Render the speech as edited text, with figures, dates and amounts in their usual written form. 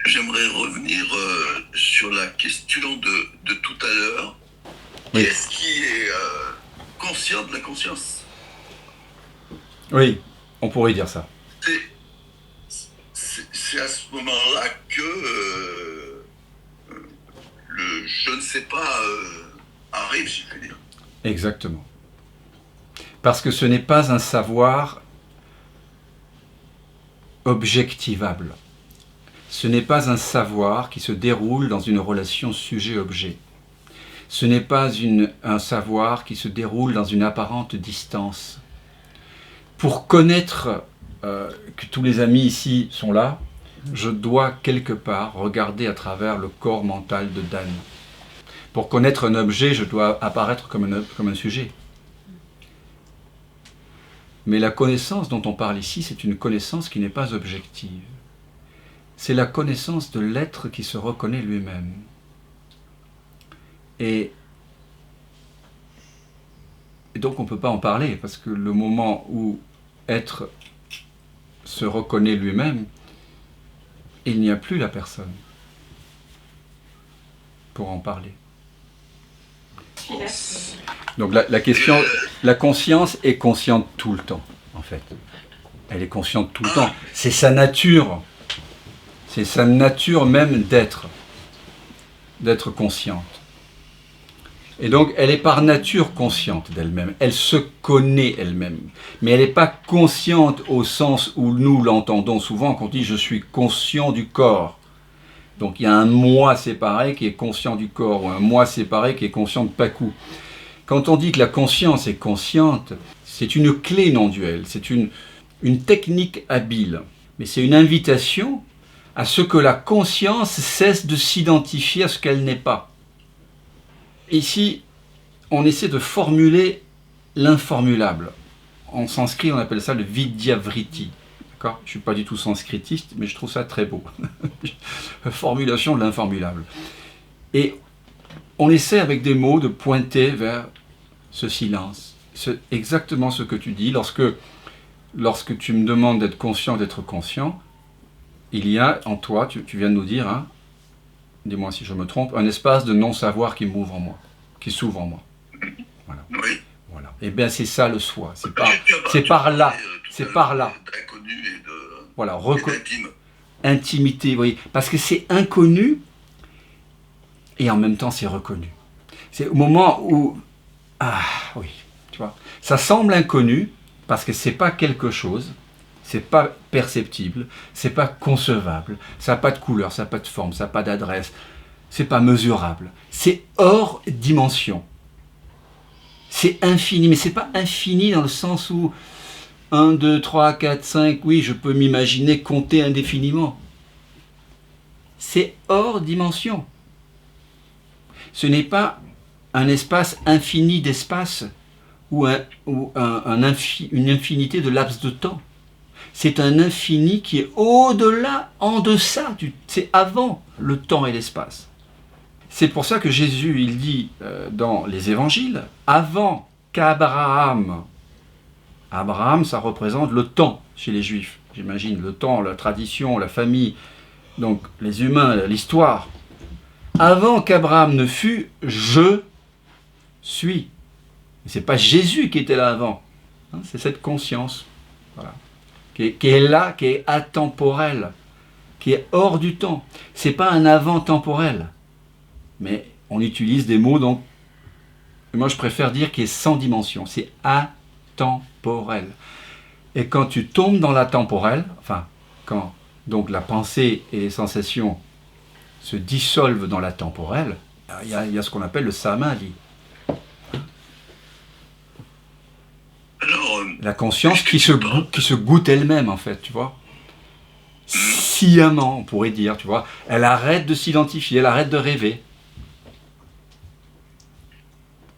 j'aimerais revenir sur la question de tout à l'heure. Oui. Qu'est-ce qui est conscient de la conscience? Oui, on pourrait dire ça. C'est à ce moment-là que le je ne sais pas arrive, si je puis dire. Exactement. Parce que ce n'est pas un savoir objectivable. Ce n'est pas un savoir qui se déroule dans une relation sujet-objet. Ce n'est pas un savoir qui se déroule dans une apparente distance. Pour connaître que tous les amis ici sont là, je dois quelque part regarder à travers le corps mental de Dan. Pour connaître un objet, je dois apparaître comme un sujet. Mais la connaissance dont on parle ici, c'est une connaissance qui n'est pas objective. C'est la connaissance de l'être qui se reconnaît lui-même. Et donc on ne peut pas en parler, parce que le moment où être se reconnaît lui-même, il n'y a plus la personne pour en parler. Donc la question, la conscience est consciente tout le temps, en fait. Elle est consciente tout le temps. C'est sa nature. C'est sa nature même d'être consciente. Et donc, elle est par nature consciente d'elle-même. Elle se connaît elle-même. Mais elle n'est pas consciente au sens où nous l'entendons souvent quand on dit « je suis conscient du corps ». Donc, il y a un moi séparé qui est conscient du corps, ou un moi séparé qui est conscient de Pakou. Quand on dit que la conscience est consciente, c'est une clé non duelle, c'est une technique habile. Mais c'est une invitation à ce que la conscience cesse de s'identifier à ce qu'elle n'est pas. Ici, on essaie de formuler l'informulable. En sanskrit, on appelle ça le vidyavriti. D'accord ? Je ne suis pas du tout sanskritiste, mais je trouve ça très beau. Formulation de l'informulable. Et on essaie avec des mots de pointer vers ce silence. C'est exactement ce que tu dis. Lorsque tu me demandes d'être conscient, il y a en toi, tu viens de nous dire, hein, dis-moi si je me trompe, un espace de non-savoir qui m'ouvre en moi, qui s'ouvre en moi. Voilà. Oui. Voilà. Et bien c'est ça le soi. C'est par là. C'est par là. D'inconnu et de. Voilà. D'intime. Intimité, oui. Parce que c'est inconnu et en même temps c'est reconnu. C'est au moment où. Ah oui, tu vois. Ça semble inconnu parce que c'est pas quelque chose. C'est pas perceptible, c'est pas concevable, ça n'a pas de couleur, ça n'a pas de forme, ça n'a pas d'adresse, c'est pas mesurable. C'est hors dimension. C'est infini, mais c'est pas infini dans le sens où 1, 2, 3, 4, 5, oui, je peux m'imaginer compter indéfiniment. C'est hors dimension. Ce n'est pas un espace infini d'espace ou une infinité de laps de temps. C'est un infini qui est au-delà, en deçà, c'est avant le temps et l'espace. C'est pour ça que Jésus, il dit dans les évangiles, avant qu'Abraham, Abraham, ça représente le temps chez les Juifs, j'imagine, le temps, la tradition, la famille, donc les humains, l'histoire. Avant qu'Abraham ne fût, je suis. Ce n'est pas Jésus qui était là avant, hein, c'est cette conscience. Voilà. Qui est là, qui est atemporel, qui est hors du temps. Ce n'est pas un avant temporel, mais on utilise des mots, donc moi je préfère dire qu'il est sans dimension, c'est atemporel. Et quand tu tombes dans l'atemporel, enfin, quand donc la pensée et les sensations se dissolvent dans l'atemporel, il y a ce qu'on appelle le samadhi. La conscience qui se goûte elle-même, en fait, tu vois. Sciemment, on pourrait dire, tu vois. Elle arrête de s'identifier, elle arrête de rêver.